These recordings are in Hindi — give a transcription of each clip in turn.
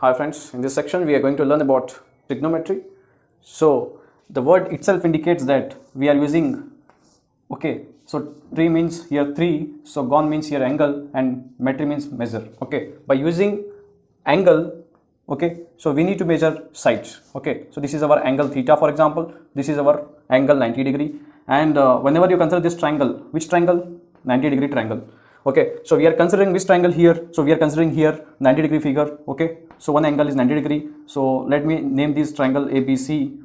Hi friends, in this section we are going to learn about trigonometry. So the word itself indicates that we are using, okay, so tri means here 3, so gon means here angle, and metry means measure. Okay, by using angle, okay, so we need to measure sides. Okay, so this is our angle theta, for example, this is our angle 90 degree, and whenever you consider this triangle, which triangle? 90 degree triangle. Okay, so we are considering this triangle here, so we are considering here 90 degree figure. Okay, so one angle is 90 degree, so let me name this triangle ABC.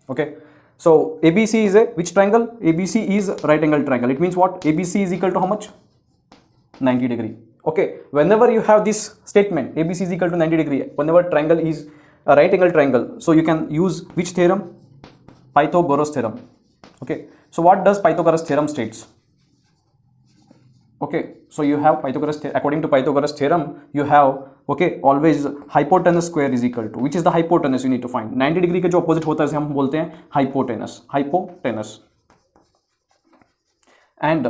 Okay, so ABC is a which triangle? ABC is right angle triangle. It means what? ABC is equal to how much? 90 degree. Okay, whenever you have this statement ABC is equal to 90 degree, whenever triangle is a right angle triangle, so you can use which theorem? Pythagoras theorem. Okay, so what does Pythagoras theorem states? Okay, so you have Pythagoras, according to Pythagoras theorem, you have, okay, always hypotenuse square is equal to, which is the hypotenuse you need to find. 90 degree के जो opposite होता है इसे हम बोलते हैं hypotenuse. And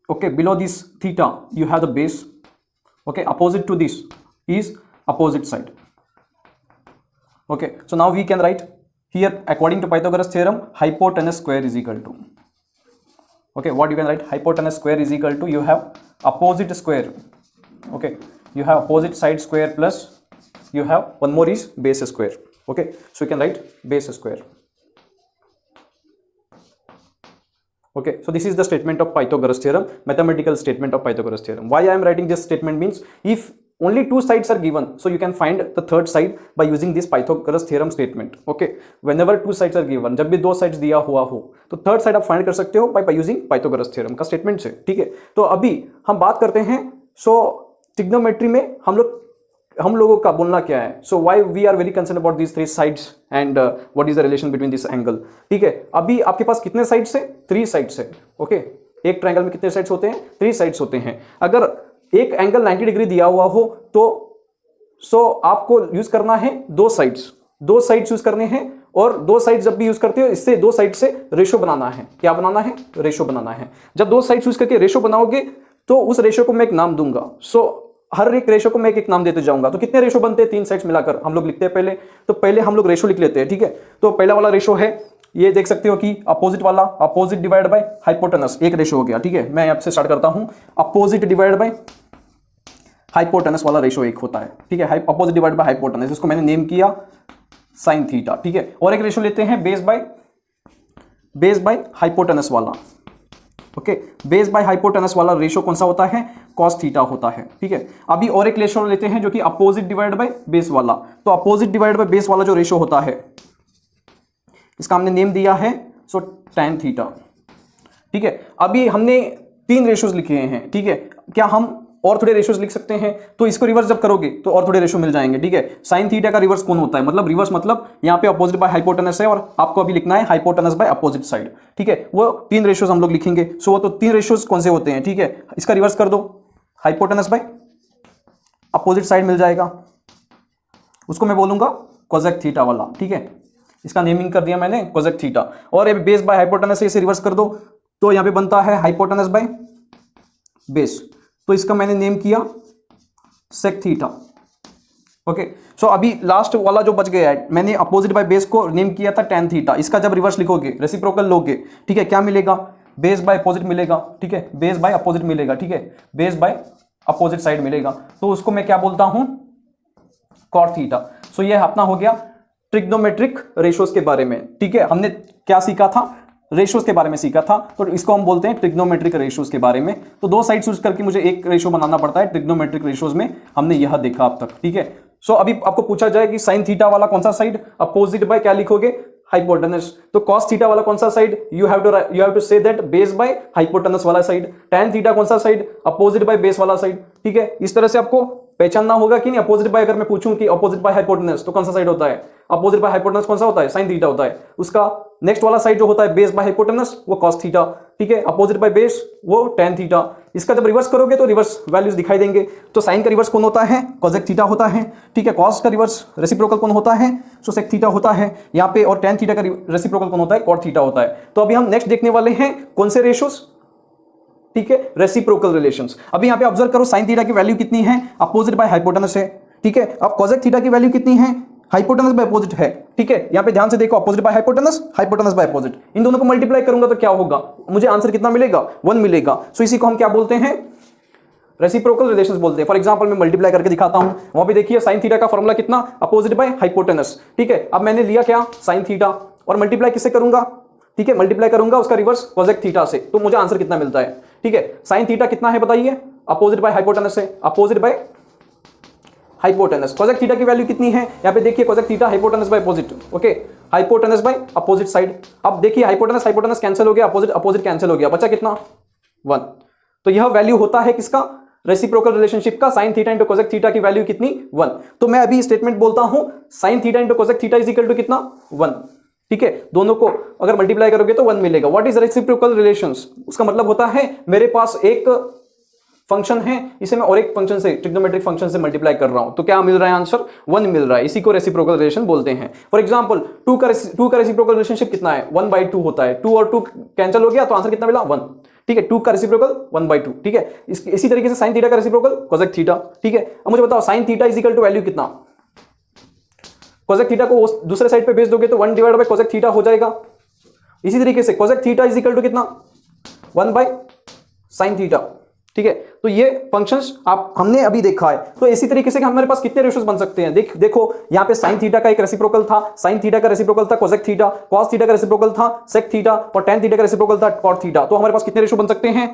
okay, below this theta you have the base. Okay, opposite to this is opposite side. Okay, so now we can write here, according to Pythagoras theorem, hypotenuse square is equal to, okay, what you can write? Hypotenuse square is equal to, you have opposite square. Okay, you have opposite side square plus you have one more is base square. Okay, so you can write base square. Okay, so this is the statement of Pythagoras theorem, mathematical statement of Pythagoras theorem. Why I am writing this statement means, if only two sides are given, so you can find the third side by using this Pythagoras theorem statement. Okay, whenever two sides are given, जब भी दो sides दिया हुआ हो तो थर्ड साइड आप फाइंड कर सकते हो by using Pythagoras theorem का स्टेटमेंट से. ठीक है, तो अभी हम बात करते हैं. सो ट्रिग्नोमेट्री में हम लोगों का बोलना क्या है? So why we are very concern about this three sides and what is the relation between this angle. ठीक है, अभी आपके पास कितने साइड्स है? 3 साइड्स है. ओके, एक ट्रायंगल में कितने साइड्स होते हैं? 3 साइड्स होते हैं. अगर एक एंगल 90 डिग्री दिया हुआ हो तो आपको यूज करना है दो साइड्स यूज करने हैं, और दो साइड जब भी यूज करते हो इससे दो साइड से रेशो बनाना है. क्या बनाना है? रेशो बनाना है. जब दो साइड यूज करके रेशो बनाओगे तो उस रेशो को मैं एक नाम दूंगा. हर एक रेशो को मैं एक नाम देते जाऊंगा. तो कितने रेशो बनते हैं? 3 साइड्स मिलाकर हम लोग लिखते हैं पहले. तो पहले हम लोग रेशो लिख लेते हैं. ठीक है, तो पहला वाला रेशो है, ये देख सकते हो कि अपोजिट वाला, अपोजिट डिवाइड बाय हाइपोटेनस, एक रेशो हो गया. ठीक है, मैं यहाँ से स्टार्ट करता हूं. अपोजिट डिवाइड बाय हाइपोटेनस वाला रेशो एक होता है. ठीक है, अपोजिट डिवाइड बाय हाइपोटेनस, इसको मैंने नेम किया साइन थीटा. ठीक है, और एक रेशो लेते हैं बेस बाय हाइपोटेनस वाला. ओके, बेस बाय हाइपोटेनस वाला रेशो कौन सा होता है? कॉस थीटा होता है. ठीक है, अभी और एक रेशो लेते हैं जो कि अपोजिट डिवाइड बाय बेस वाला. तो अपोजिट डिवाइड बाय बेस वाला जो रेशो होता है इसका हमने नेम दिया है tan थीटा. ठीक है, अभी हमने 3 रेशोज लिखे हैं. ठीक है, क्या हम और थोड़े रेशोज लिख सकते हैं? तो इसको रिवर्स जब करोगे तो और थोड़े रेशो मिल जाएंगे. ठीक है, साइन थीटा का रिवर्स कौन होता है? मतलब रिवर्स मतलब यहाँ पे अपोजिट बाय हाइपोटेनस है और आपको अभी लिखना है हाइपोटेनस बाय अपोजिट साइड. ठीक है, वो 3 रेशोज हम लोग लिखेंगे. सो वो तो 3 रेशोज कौन से होते हैं? ठीक है, इसका रिवर्स कर दो, हाइपोटेनस बाय अपोजिट साइड मिल जाएगा. उसको मैं बोलूंगा कोसेक थीटा वाला. ठीक है, इसका नेमिंग कर दिया मैंने कोसेक थीटा. और ये बेस बाय हाइपोटेनस से इसे रिवर्स कर दो तो यहाँ पे बनता है हाइपोटेनस बाय बेस. तो इसका मैंने नेम किया सेक थीटा. ओके, सो अभी लास्ट वाला जो बच गया है, मैंने अपोजिट बाय बेस को नेम किया था tan थीटा. इसका जब रिवर्स लिखोगे, रेसिप्रोकल लोगे, ठीक है, क्या मिलेगा? बेस बाय अपोजिट मिलेगा. ठीक है, बेस बाय अपोजिट मिलेगा. ठीक है, बेस बाय अपोजिट साइड मिलेगा. तो उसको मैं क्या बोलता हूं? Cot theta. सो ये अपना हो गया ट्रिग्नोमेट्रिक रेशोज के बारे में. ठीक है, हमने क्या सीखा था? रेशोज के बारे में सीखा था. तो इसको हम बोलते हैं ट्रिग्नोमेट्रिक रेशोज के बारे में. तो दो साइड यूज करके मुझे एक रेशो बनाना पड़ता है. ट्रिग्नोमेट्रिक रेशोज में हमने यह देखा अब तक. ठीक है, सो अभी आपको पूछा जाए कि साइन थीटा वाला कौन सा साइड? अपोजिट बाय क्या लिखोगे? हाइपोटेनस. तो कॉस थीटा वाला कौन सा side? You have to say that base by hypotenuse वाला साइड. tan थीटा कौन सा साइड? अपोजिट बाय बेस वाला साइड. ठीक है, इस तरह से आपको पहचानना होगा कि नहीं. अपोजिट बाय, अगर मैं पूछूं कि अपोजिट बाय हाइपोटेनस तो कौन सा साइड होता है? अपोजिट बाय हाइपोटेनस कौन सा होता है? साइन थीटा होता है. उसका नेक्स्ट वाला साइड जो होता है बेस बाय हाइपोटेनस, वो कॉस थीटा. ठीक है, अपोजिट बाय बेस वो tan थीटा. इसका जब रिवर्स करोगे तो रिवर्स वैल्यूज दिखाई देंगे. तो साइन का रिवर्स कौन होता है? कोसेक थीटा होता है. ठीक है, कॉस का रिवर्स रेसिप्रोकल कौन होता है? सो सेक थीटा होता है यहाँ पे. और tan थीटा का रेसिप्रोकल कौन होता है? कॉट थीटा होता है. तो अभी हम नेक्स्ट देखने वाले हैं कौन से रेशोज? ठीक है, रेसिप्रोकल रिलेशंस. अभी यहाँ पे ऑब्जर्व करो, साइन थीटा की वैल्यू कितनी है? अपोजिट बाय हाइपोटेनस है. ठीक है। अब कोसेक थीटा की वैल्यू कितनी है, हाइपोटेनस बाय अपोजिट है, ठीक है। यहां पे ध्यान से देखो, opposite by hypotenuse, hypotenuse by opposite, इन दोनों को मल्टीप्लाई करूंगा तो क्या होगा, मुझे आंसर कितना मिलेगा, 1 मिलेगा। सो इसी को हम क्या बोलते हैं, रेसिप्रोकल रिलेशंस बोलते हैं। फॉर एग्जांपल मैं मल्टीप्लाई करके दिखाता हूं, वहां पे देखिए साइन थीटा का फॉर्मूला कितना, अपोजिट बाय हाइपोटेनस, ठीक है। अब मैंने लिया क्या, साइन थीटा, और मल्टीप्लाई किससे करूंगा, ठीक है, मल्टीप्लाई करूंगा उसका रिवर्स कोसेक थीटा से, तो मुझे आंसर कितना मिलता है, ठीक है। साइन थीटा कितना है बताइए, अपोजिट बाय हाइपोटेनस से, opposite by hypotenuse. Cosec theta की वैल्यू कितनी है, यहां पे देखिए cosec theta hypotenuse by opposite, okay, hypotenuse by opposite side. अब देखिए हाइपोटेनस हाइपोटेनस कैंसिल हो गया, अपोजिट अपोजिट कैंसिल हो गया, बचा कितना, 1। तो यह वैल्यू होता है किसका, रेसिप्रोकल रिलेशनशिप का, sine theta into cosec theta की वैल्यू कितनी, 1। तो मैं अभी स्टेटमेंट बोलता हूं, sine theta into cosec theta is equal to कितना, 1, ठीक है। दोनों को अगर मल्टीप्लाई करोगे तो 1 मिलेगा। व्हाट इज रेसिप्रोकल रिलेशंस, उसका मतलब होता है मेरे पास एक फंक्शन है, इसे मैं और एक फंक्शन से, ट्रिग्नोमेट्रिक फंक्शन से मल्टीप्लाई कर रहा हूं, तो क्या मिल रहा है आंसर, 1 मिल रहा है। इसी को रेसिप्रोकल रिलेशन बोलते हैं। फॉर एग्जांपल 2 का रेसिप्रोकल रिलेशनशिप कितना है, 1/2 होता है। 2 और 2 कैंसिल हो गया तो आंसर कितना मिला, 1, ठीक है। 2 का रेसिप्रोकल 1/2, ठीक है। इसी तरीके से साइन थीटा का रेसिप्रोकल कोसेक थीटा, ठीक है। अब मुझे बताओ sine theta is equal to value कितना, कोसेक थीटा को दूसरे साइड पे भेज दोगे तो 1 डिवाइड बाय कोसेक थीटा हो जाएगा। इसी तरीके से cosec theta is equal to कितना, 1 बाय साइन थीटा, ठीक है। तो ये फंक्शंस आप हमने अभी देखा है। तो इसी तरीके से हमारे पास कितने रेशियोज बन सकते हैं, देखो यहाँ पे साइन थीटा का एक रेसिप्रोकल था, साइन थीटा का रेसिप्रोकल था कोसेक थीटा, कॉस थीटा का रेसिप्रोकल था सेक थीटा, और tan थीटा का रेसिप्रोकल था कॉट थीटा। तो हमारे पास कितने रेशियो बन सकते हैं,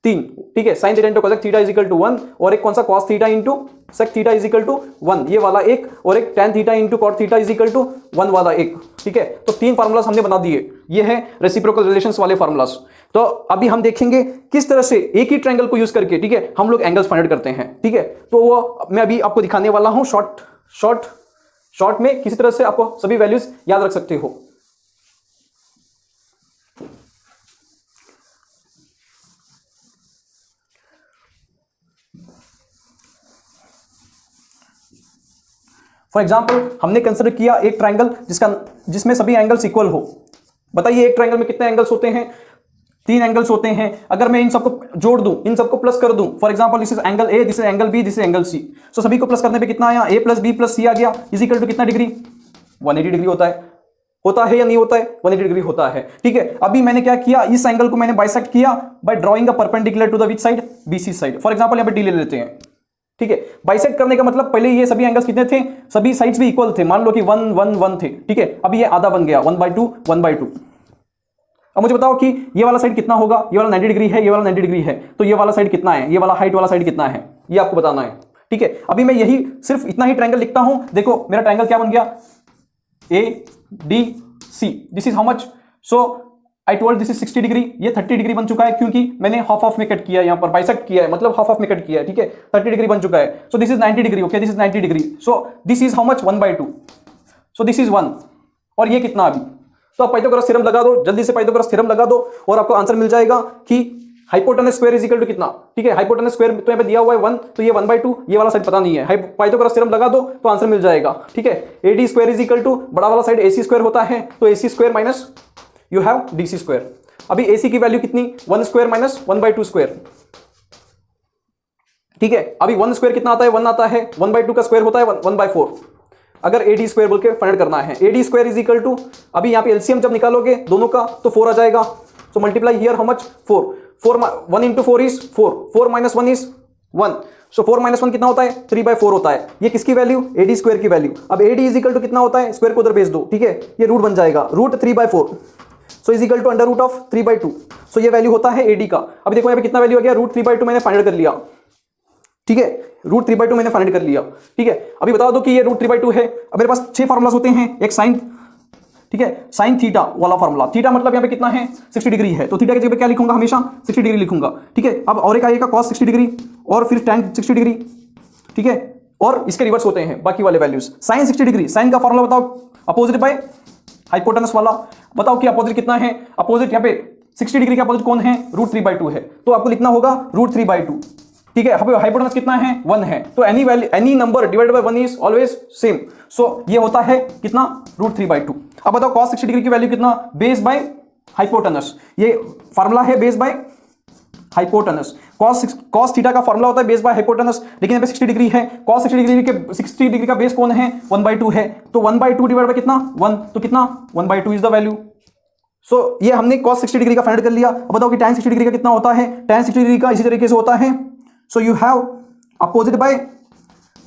3, ठीक है। Sine theta into cosec theta is equal to 1, और एक कौन सा, cos theta into sec theta is equal to 1, ये वाला एक, और एक tan theta into cot theta is equal to 1 वाला एक, ठीक है। तो 3 फार्मूलास हमने बना दिए, ये है रेसिप्रोकल रिलेशंस वाले फार्मूलास। तो अभी हम देखेंगे किस तरह से एक ही ट्रायंगल को यूज करके, ठीक है, हम लोग एंगल्स फाइंड आउट करते हैं, ठीक है। तो वो मैं अभी आपको दिखाने वाला हूं शॉर्ट में, किसी तरह से आपको सभी वैल्यूज याद रख सकते हो। फॉर एग्जाम्पल हमने कंसिडर किया एक ट्रायंगल जिसमें सभी एंगल्स इक्वल हो। बताइए एक ट्रायंगल में कितने एंगल्स होते हैं, 3 एंगल्स होते हैं। अगर मैं इन सबको जोड़ दूं, इन सबको प्लस कर दूं, for example this is angle A, this is angle B, this is angle C. So सभी को प्लस करने पे कितना आया, a plus B plus C आ गया, इज इक्वल टू कितना डिग्री, 180 डिग्री होता है या नहीं होता है, 180 डिग्री होता है, ठीक है। अभी मैंने क्या किया, इस एंगल को मैंने बाइसेक्ट किया by drawing a perpendicular to the which side, BC side. For example यहां पे डी ले लेते हैं, ठीक है। बाइसेक्ट करने का मतलब पहले ये सभी एंगल्स कितने थे, सभी साइड्स भी इक्वल थे, मान लो कि 1 1 1 थे, ठीक है। अब ये आधा बन गया, 1/2 1/2। अब मुझे बताओ कि ये वाला साइड कितना होगा, ये वाला 90 डिग्री है, ये वाला 90 डिग्री है, तो ये वाला साइड कितना है, ये वाला हाइट वाला साइड कितना है, ये आपको बताना है, ठीक है। अभी मैं यही सिर्फ इतना ही ट्रायंगल लिखता हूं। देखो मेरा ट्रायंगल क्या बन गया, A D C, this is how much, so I told this is 60 degree, ये 30 डिग्री बन चुका है क्योंकि मैंने हाफ में कट किया, यहां पर बाइसेक्ट किया है, मतलब हाफ में कट किया है, ठीक है। 30 डिग्री बन चुका है। So this is 90 degree, okay, this is 90 degree, so this is how much, 1/2, so this is 1, और ये कितना अभी। तो आप पाइथागोरस थ्योरम लगा दो, जल्दी से पाइथागोरस थ्योरम लगा दो और आपको आंसर मिल जाएगा कि hypotenuse square is equal to कितना, ठीक है। हाइपोटेनस स्क्वायर तो यहाँ पे दिया हुआ है 1, तो ये 1/2, ये वाला साइड पता नहीं है, पाइथागोरस थ्योरम लगा दो तो आंसर मिल जाएगा, ठीक है। AD square is equal to, बड़ा वाला साइड AC स्क्वायर होता है, तो AC square minus you have DC square. अभी AC की वैल्यू कितनी, 1 स्क्वायर माइनस 1/2 स्क्वायर, ठीक है। अभी 1 स्क्वायर कितना आता है, 1 आता है, 1/2 का स्क्वायर होता है 1/4। अगर AD स्क्वायर बोल के फाइंड करना है, AD square is equal to, अभी यहाँ पे LCM जब निकालोगे दोनों का तो 4 आ जाएगा। So multiply here how much, 4 1 into 4 is 4 minus 1 is 1, so 4 minus 1 कितना होता है, 3/4 होता है। ये किसकी वैल्यू, AD स्क्वायर की वैल्यू। अब AD इज इक्वल टू कितना होता है, स्क्वायर को उधर भेज दो, ठीक है, ये रूट बन जाएगा, root 3/4, so is equal to under root of 3/2। So ये वैल्यू होता है AD का। अभी देखो यहाँ पे कितना वैल्यू आ गया, रूट 3/2 मैंने फाइंड कर लिया, ठीक है, रूट 3/2 मैंने फाइंड कर लिया, ठीक है। अभी बता दो कि ये रूट 3/2 है। अब मेरे पास 6 फार्मूलास होते हैं, एक साइन, ठीक है, साइन थीटा वाला फार्मूला, थीटा मतलब यहाँ पे कितना है, 60 डिग्री है, तो थीटा की जगह पे क्या लिखूंगा, हमेशा 60 डिग्री लिखूंगा, ठीक है। अब और एक आएगा कॉस 60 डिग्री, और फिर tan 60 डिग्री, ठीक है, और इसके रिवर्स होते हैं बाकी वाले वैल्यूज। साइन 60 डिग्री, साइन का फार्मूला बताओ, अपोजिट बाय हाइपोटेनस वाला। बताओ कि अपोजिट कितना है, अपोजिट यहाँ पे 60 डिग्री का अपोजिट कौन है, रूट 3/2 है, तो आपको लिखना होगा रूट 3/2, ठीक है। हाइपोटेनस कितना है, 1 है, तो any value, any number divided by 1 is always same, so ये होता है कितना, रूट 3/2। अब बताओ cos 60 डिग्री की वैल्यू कितना, बेस बाय हाइपोटेनस, ये फार्मूला है base by hypotenuse. cos theta का फॉर्मूला होता है बेस बाय हाइपोटेनस, लेकिन यहाँ पे 60 डिग्री है, cos 60 डिग्री का बेस कौन है 1/2 है, तो 1/2 डिवाइड बाय कितना 1, तो कितना 1/2 इज द वैल्यू। सो ये हमने cos 60 डिग्री का फाइंड कर लिया। अब बताओ कि tan 60 डिग्री का कितना होता है, tan 60 डिग्री का इसी तरीके से होता है। So you have opposite by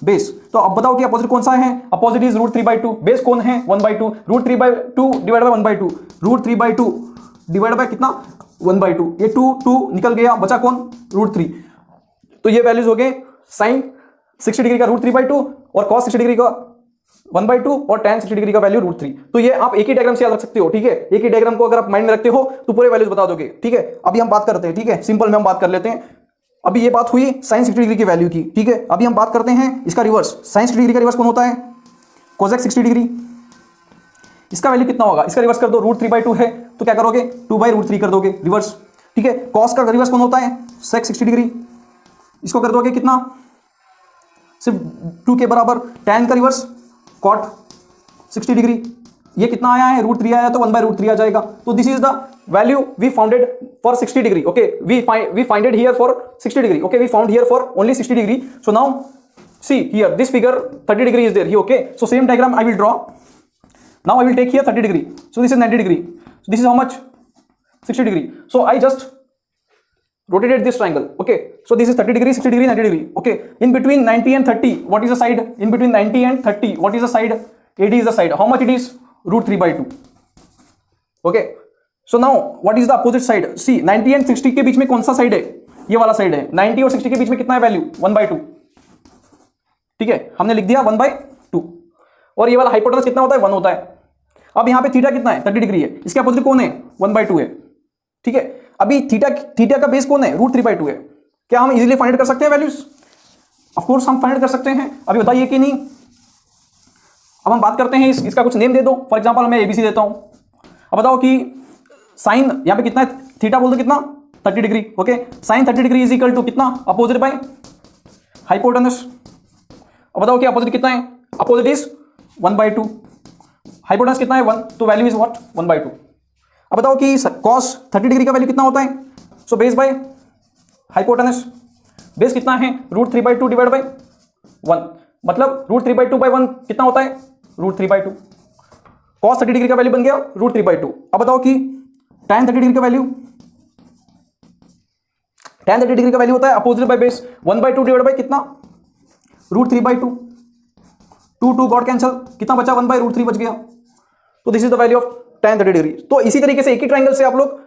base, तो अब बताओ कि अपोजिट कौन सा है, अपोजिट इज √3/2, बेस कौन है 1/2, √3/2 डिवाइड बाय 1/2, √3/2 डिवाइड बाय कितना 1/2, ये 2 निकल गया, बचा कौन √3। तो ये वैल्यूज हो गए sin 60 डिग्री का √3/2 और cos 60 डिग्री का 1/2 और tan 60 डिग्री का वैल्यू √3। तो ये आप एक ही डायग्राम से याद रख सकते हो, ठीक है, एक ही डायग्राम को अगर आप माइंड में रखते हो तो पूरे वैल्यूज बता दोगे, ठीक है। अभी हम बात करते हैं, ठीक है, सिंपल में हम बात कर लेते हैं। अभी ये बात हुई sin 60 डिग्री की वैल्यू की, ठीक है। अभी हम बात करते हैं इसका रिवर्स, sin 60 डिग्री का रिवर्स कौन होता है cosec 60 डिग्री, इसका वैल्यू कितना होगा, इसका रिवर्स कर दो, √3/2 है तो क्या करोगे 2/√3 कर दोगे रिवर्स, ठीक है। cos का रिवर्स कौन होता है sec 60 डिग्री, इसको कर दोगे कितना सिर्फ 2 के बराबर, tan का रिवर्स cot 60 डिग्री, ये कितना आया है √3 आया तो 1/√3 आ जाएगा। तो this is the value we founded for 60 degree, okay, we finded here for 60 degree, okay, we found here for only 60 degree. So now see here this figure 30 degree is there here, okay, so same diagram I will draw. Now I will take here 30 degree, so this is 90 degree, so this is how much 60 degree, so I just rotated this triangle, okay, so this is 30 degree 60 degree 90 degree, okay, in between 90 and 30 what is the side, in between 90 and 30 what is the side, AD is the side, how much it is √3/2, okay। so now what is the opposite side, see 90 and 60 के बीच में कौन सा साइड है, ये वाला साइड है, 90 और 60 के बीच में कितना है वैल्यू 1/2, ठीक है, हमने लिख दिया 1/2, और ये वाला हाइपोटेनस कितना होता है 1 होता है। अब यहाँ पे थीटा कितना है 30 डिग्री है, इसके अपोजिट कौन है 1/2 है, ठीक है। अभी थीटा का बेस कौन है √3/2 है, क्या हम इजीली फाइंड कर सकते हैं वैल्यूज, ऑफ कोर्स हम फाइंड कर सकते हैं, अभी बताइए कि नहीं। अब हम बात करते हैं इसका कुछ नेम दे दो, फॉर एग्जांपल मैं ABC देता हूं। अब बताओ कि साइन यहाँ पे कितना है, थीटा बोल दो कितना 30 degree, okay, sine 30 degree is equal to कितना अपोजिट बाय हाइपोटेनस। अब बताओ कि अपोजिट कितना है, अपोजिट इज 1/2, हाइपोटेनस कितना है 1, तो वैल्यू इज व्हाट 1/2। अब बताओ कि cos 30 डिग्री का वैल्यू कितना होता है, so base by hypotenuse, base कितना है √3/2 डिवाइड बाय 1, मतलब √3/2/1 कितना होता है √3/2, cos 30 डिग्री का वैल्यू बन गया √3/2। अब बताओ कि tan 30 डिग्री का वैल्यू, tan 30 डिग्री का वैल्यू होता है opposite by base 1/2 divide by कितना √3/2, 2 गॉट कैंसिल, कितना बचा 1/√3 बच गया, तो this is the value of tan 30 degree. तो इसी तरीके से एक ही ट्रायंगल से आप लोग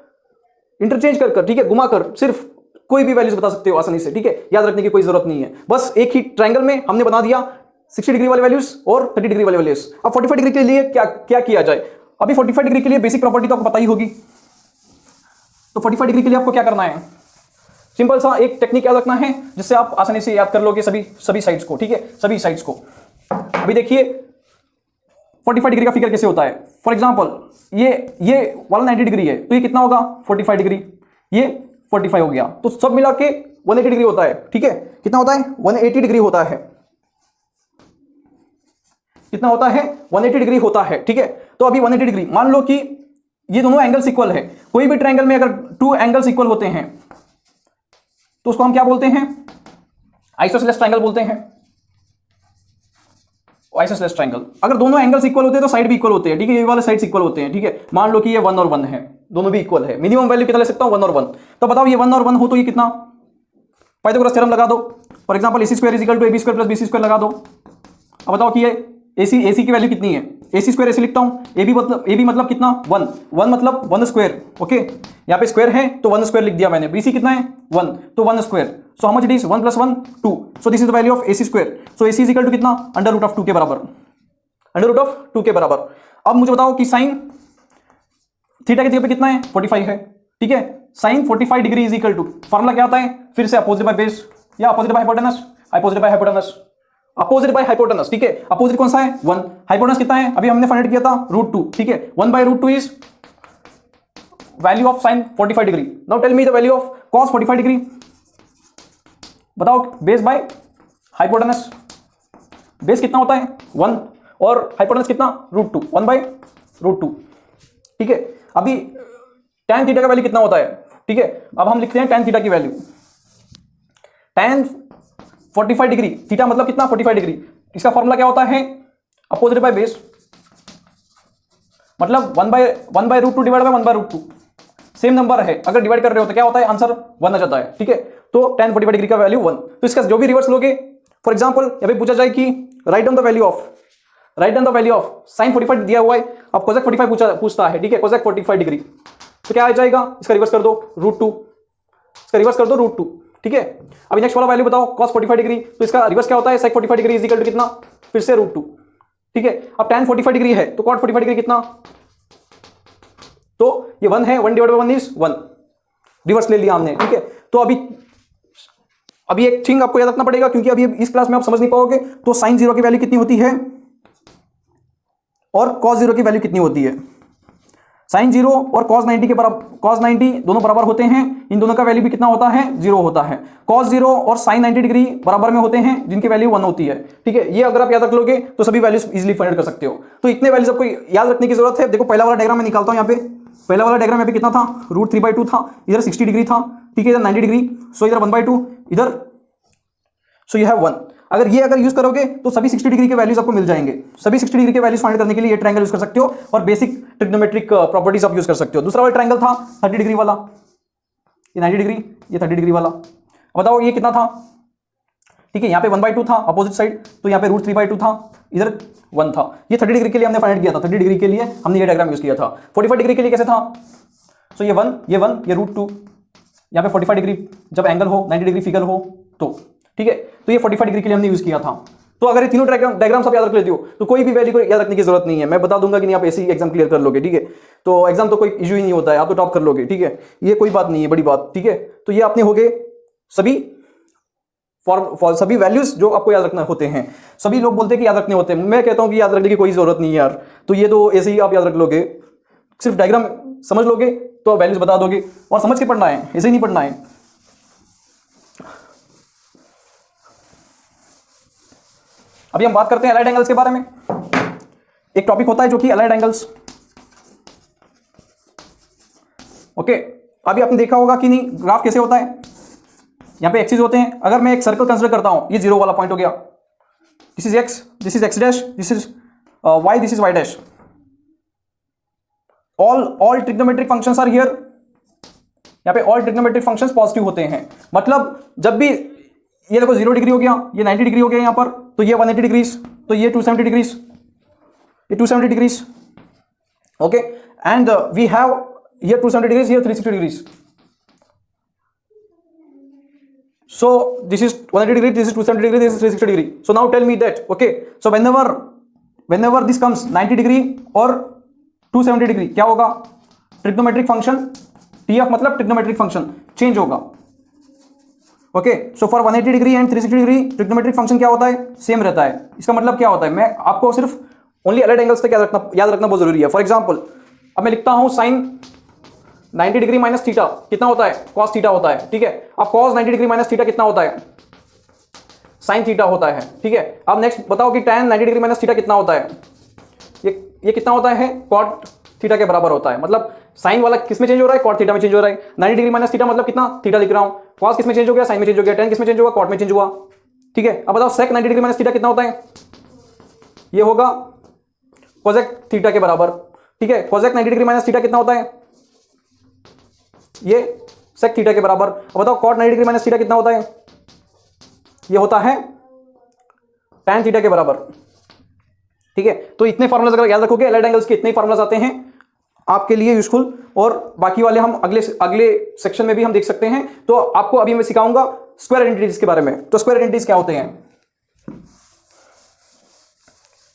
इंटरचेंज कर, ठीक है, घुमाकर सिर्फ कोई भी वैल्यूज बता सकते हो आसानी से, ठीक है, याद रखने की कोई जरूरत नहीं है, बस एक ही ट्रायंगल में हमने बना दिया 60 डिग्री वाले वैल्यूज और 30 डिग्री वाले वैल्यूज। अब 45 डिग्री के लिए क्या किया जाए, अभी 45 डिग्री के लिए बेसिक प्रॉपर्टी तो आपको पता ही होगी, तो 45 डिग्री के लिए आपको क्या करना है, सिंपल सा एक टेक्निक याद रखना है जिससे आप आसानी से याद कर लोगे सभी साइड्स को, ठीक है, सभी साइड्स को। अभी देखिए 45 डिग्री का फिगर कैसे होता है, फॉर एग्जांपल ये वाला 90 डिग्री है तो ये कितना होगा 45 डिग्री, ये 45 हो गया, तो सब मिला के 180 डिग्री होता है, ठीक है, कितना होता है 180 डिग्री होता है, कितना होता है 180 डिग्री होता है, ठीक है। तो अभी 180 डिग्री मान लो कि ये दोनों एंगल्स इक्वल है, कोई भी ट्रायंगल में अगर 2 एंगल्स इक्वल होते हैं तो उसको हम क्या बोलते हैं, आइसोसेलेस ट्रायंगल बोलते हैं, आइसोसेलेस ट्रायंगल। अगर दोनों एंगल्स इक्वल होते हैं तो साइड भी इक्वल होते हैं, ठीक है, ये वाले साइड्स इक्वल होते हैं, ठीक है, मान लो कि ये 1 और 1 है, दोनों भी इक्वल है, मिनिमम वैल्यू कितना ले सकता हूं 1 और 1, तो बताओ ये 1 और 1 हो तो ये कितना, पाइथागोरस थ्योरम लगा दो, for example AC² = AB² + BC² लगा दो। अब बताओ कि ये AC की वैल्यू कितनी है, AC² ऐसे लिखता हूं, AB मतलब कितना 1 मतलब 1², ओके, यहाँ पे स्क्वायर है तो 1² लिख दिया मैंने, BC कितना है 1 तो 1², so how much it is 1 + 1 2, so this is the value of AC², so AC = कितना √2 के बराबर, √2 के बराबर। अब मुझे बताओ कि साइन थीटा की जगह पे कितना है 45 है, ठीक है, sine 45 degree is equal to, formula क्या आता है फिर से अपोजिट बाय बेस या opposite by hypotenuse, opposite by hypotenuse, opposite by hypotenuse, ठीक है, अपोजिट कौन सा है 1, हाइपोटेनस कितना है अभी हमने फाइंड किया था √2, ठीक है, 1/√2 is value of sine 45 degree. Now tell me the value of cos 45 degree, बताओ बेस बाय हाइपोटेनस, बेस कितना होता है 1 और हाइपोटेनस कितना √2, 1/√2, ठीक है। अभी tan थीटा का वैल्यू कितना होता है, ठीक है, अब हम लिखते हैं tan थीटा की वैल्यू, tan 45 डिग्री, थीटा मतलब कितना 45 डिग्री, इसका फॉर्मूला क्या होता है अपोजिट बाय बेस, मतलब 1/√2 डिवाइड बाय 1/√2, सेम नंबर है, अगर डिवाइड कर रहे हो तो क्या होता है आंसर 1 आ जाता है, ठीक है। तो tan 45 डिग्री का वैल्यू 1, तो इसका जो भी रिवर्स लोगे, फॉर एग्जांपल यहां पे पूछा जाए कि write down the value of sin 45 दिया हुआ है, अब cosec 45 पूछता है, ठीक है, cosec 45 डिग्री, तो क्या आ जाएगा, इसका रिवर्स कर दो √2, इसका रिवर्स कर दो √2, ठीक है। अभी नेक्स्ट वाला वैल्यू बताओ cos 45 डिग्री, तो इसका रिवर्स क्या होता है sec 45 degree is equal to कितना, फिर से √2, ठीक है। अब tan 45 डिग्री है तो cot 45 डिग्री कितना, तो ये 1 है, 1 डिवाइड बाय 1 इज 1, रिवर्स ले लिया हमने, ठीक है। तो अभी एक थिंग आपको याद रखना पड़ेगा, क्योंकि अभी इस क्लास में आप समझ नहीं पाओगे, तो sin 0 की वैल्यू कितनी होती है और cos 0 की वैल्यू कितनी होती है। sin 0 और cos 90 के बराबर, cos 90 दोनों बराबर होते हैं, इन दोनों का वैल्यू भी कितना होता है 0 होता है। cos 0 और sin 90 डिग्री बराबर में होते हैं, जिनकी वैल्यू 1 होती है, ठीक है। ये अगर आप याद रख लोगे तो सभी वैल्यूज इजीली फाइंड कर सकते हो। तो इतने वैल्यूज आपको याद रखने की जरूरत है। देखो पहला वाला डायग्राम मैं निकालता हूं, यहाँ पे पहला वाला डायग्राम यहाँ पे कितना था, √3/2 था, इधर 60 डिग्री था, ठीक है, इधर 90 डिग्री, सो इधर 1/2, इधर सो यू हैव 1। अगर यूज करोगे तो सभी 60 डिग्री के वैल्यूज आपको मिल जाएंगे। सभी 60 डिग्री के वैल्यूज फाइंड करने के लिए ये ट्रायंगल यूज कर सकते हो और बेसिक ट्रिग्नोमेट्रिक प्रॉपर्टीज आप यूज कर सकते हो। दूसरा वाला ट्रायंगल था 30 डिग्री वाला, ये 90 डिग्री, ये 30 डिग्री वाला। बताओ ये कितना था, ठीक है, यहाँ पे 1/2 था अपोजिट साइड, तो यहाँ पे √3/2 था, इधर 1 था। ये 30 डिग्री के लिए हमने फाइंड किया था, 30 डिग्री के लिए हमने ये डायग्राम यूज किया था। 45 डिग्री के लिए कैसे था, सो ये 1, ये √2, यहाँ पे 45 डिग्री जब एंगल हो, 90 डिग्री फिगर हो तो, ठीक है। तो ये 45 डिग्री के लिए हमने यूज किया था। तो अगर ये तीनों डायग्राम्स आप याद रख लेते हो तो कोई भी वैल्यू को याद रखने की जरूरत नहीं है, मैं बता दूंगा कि नहीं आप ऐसे ही एग्जाम क्लियर कर लोगे, ठीक है। तो एग्जाम तो कोई इशू ही नहीं होता है, आप तो टॉप कर लोगे, ठीक है, ये कोई बात नहीं है, बड़ी बात, ठीक है। तो ये अपने हो गए सभी सभी वैल्यूज जो आपको याद रखना होते हैं। सभी लोग बोलते हैं कि याद रखने होते हैं, मैं कहता हूं कि याद रखने की कोई जरूरत नहीं है यार। तो ये तो ऐसे ही आप याद रख लोगे, सिर्फ डायग्राम समझ लोगे तो वैल्यूज बता दोगे, और समझ के पढ़ना है, ऐसे ही नहीं पढ़ना है। अभी हम बात करते हैं अलाइड एंगल्स के बारे में। एक टॉपिक होता है जो कि अलाइड एंगल्स, ओके। अभी आपने देखा होगा कि नहीं ग्राफ कैसे होता है, यहां पे एक्सिस होते हैं। अगर मैं एक सर्कल कंसीडर करता हूं, ये 0 वाला पॉइंट हो गया, this is X, this is X dash, this is Y, this is Y dash. All trigonometric functions are here, यहां पे ऑल ट्रिग्नोमेट्रिक फंक्शंस पॉजिटिव होते हैं। मतलब जब भी ये देखो 0 डिग्री हो गया, ये 90 डिग्री हो गया यहां पर, तो ये 180 डिग्रीज, तो ये 270 डिग्रीज, ये 270 degrees, okay. And we have here 270 degrees, here 360 degrees. So this is 180 degree, this is 270 degree, this is 360 degree. So now tell me that, okay, so whenever this comes 90 degree और 270 degree, क्या होगा, ट्रिग्नोमेट्रिक फंक्शन TF मतलब ट्रिग्नोमेट्रिक फंक्शन चेंज होगा, okay. So for 180 degree and 360 degree trigonometric function क्या होता है, सेम रहता है। इसका मतलब क्या होता है, मैं आपको सिर्फ ओनली अलाइड एंगल्स तक याद रखना बहुत जरूरी है। फॉर एग्जांपल अब मैं लिखता हूं साइन 90 डिग्री माइनस थीटा कितना होता है, कॉस थीटा होता है, ठीक है। अब कॉस 90 डिग्री माइनस थीटा कितना होता है, साइन थीटा होता है, ठीक है। अब नेक्स्ट बताओ कि tan 90 डिग्री माइनस थीटा कितना होता है, ये कितना होता है, कॉट थीटा के बराबर होता है। मतलब साइन वाला किस में चेंज हो रहा है, कॉट थीटा में चेंज हो रहा है। 90 डिग्री माइनस थीटा मतलब कितना, थीटा लिख रहा हूं। कॉस किस में चेंज हो गया, साइन में चेंज हो गया। tan किस में चेंज हुआ, कॉट में चेंज हुआ, ठीक है। अब बताओ sec 90 डिग्री माइनस थीटा कितना होता है, ये होगा cosec थीटा के बराबर, ठीक है। cosec 90 डिग्री माइनस थीटा कितना होता है, ये sec थीटा के बराबर। अब बताओ cot 90 डिग्री माइनस थीटा कितना होता है, ये होता है tan थीटा के बराबर, ठीक है। तो इतने फॉर्मुलाज अगर याद रखोगे, अलाइड एंगल्स के इतने फॉर्मुलाज आते हैं आपके लिए यूजफुल, और बाकी वाले हम अगले सेक्शन में भी हम देख सकते हैं। तो आपको अभी मैं सिखाऊंगा स्क्वायर आइडेंटिटीज के बारे में। तो स्क्वायर आइडेंटिटीज क्या होते हैं,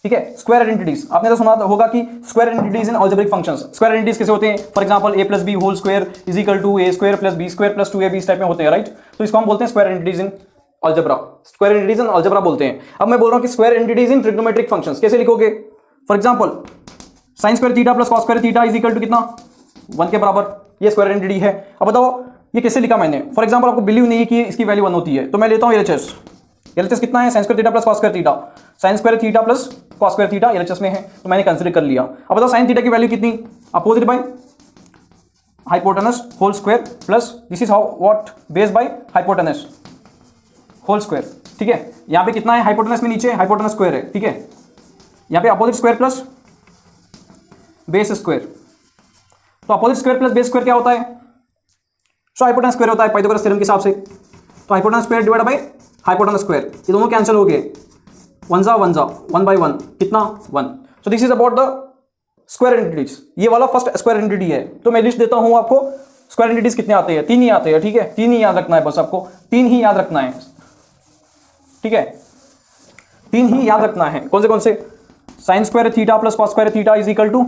ठीक है। स्क्वायर आइडेंटिटीज आपने तो सुना होगा कि square identities in algebraic functions. Square identities कैसे होते हैं, फॉर एग्जांपल a + b whole square is equal to a square + b square + 2ab इस टाइप में होते हैं, राइट। तो इसको हम बोलते हैं square identities in algebra, square identities in algebra बोलते हैं। अब मैं बोल रहा हूं कि square identities in trigonometric functions कैसे लिखोगे। For example sin square theta + cos square theta is equal to कितना, 1 के बराबर, ये स्क्वायर आइडेंटिटी है। अब बताओ ये कैसे लिखा मैंने। फॉर एग्जांपल आपको बिलीव नहीं है कि इसकी वैल्यू 1 होती है, तो मैं लेता हूं LHS कितना है, sin square theta + cos square theta, sin square theta + cos square theta LHS में है, तो मैंने कंसीडर कर लिया। अब बताओ sin थीटा की वैल्यू कितनी, opposite by hypotenuse whole square plus this is how what base by hypotenuse, whole square, ठीक है। यहाँ पे कितना है हाइपोटेनस में, नीचे हाइपोटेनस स्क्वायर है, ठीक है। यहाँ पे opposite square plus base square, तो opposite square plus base square क्या होता है? सो हाइपोटेनस स्क्वायर होता है पाइथागोरस थ्योरम के हिसाब से। तो hypotenuse square divide by hypotenuse square, ये दोनों कैंसिल हो गए, 1 जा 1 बाय 1 कितना 1। सो this is about the square entities. ये वाला फर्स्ट स्क्वायर एंटिटी है। तो मैं लिस्ट देता हूं आपको, स्क्वायर एंटिटीज कितने आते हैं? 3 ही आते हैं, ठीक है। 3 ही याद रखना है, बस आपको 3 ही याद रखना है, ठीक है। 3 ही याद रखना है। कौन से? Sine square theta plus cos square theta is equal to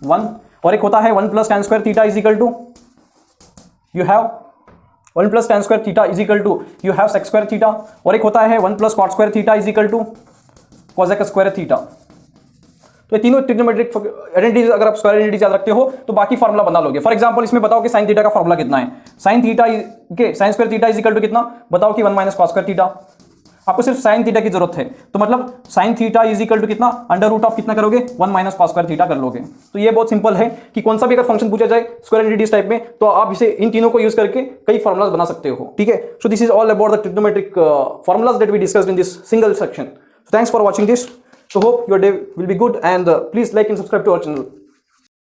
1, और एक होता है 1 plus tan square theta is equal to you have 1 plus tan square theta is equal to you have sec square theta, और एक होता है 1 plus cot square theta is equal to cosec square theta. तो ये तीनों ट्रिग्नोमेट्रिक आइडेंटिटीज अगर आप स्क्वायर आइडेंटिटीज याद रखते हो तो बाकी फार्मूला बना लोगे। फॉर एग्जांपल इसमें बताओ कि sin थीटा का फार्मूला कितना है? sin थीटा के sin square theta is equal to कितना? बताओ कि 1 माइनस cos स्क्वायर थीटा। आपको सिर्फ sin थीटा की जरूरत है, तो मतलब sin theta is equal to कितना? अंडर रूट ऑफ कितना करोगे? 1 माइनस cos स्क्वायर थीटा कर लोगे। तो ये बहुत सिंपल है कि कौन सा भी अगर फंक्शन पूछा जाए स्क्वायर आइडेंटिटीज टाइप में, तो आप इसे इन तीनों को यूज करके कई फार्मुलाज बना सकते हो, ठीक है। So this is all about the trigonometric formulas that we discussed in this single section. Thanks for watching this. So hope your day will be good, and please like and subscribe to our channel.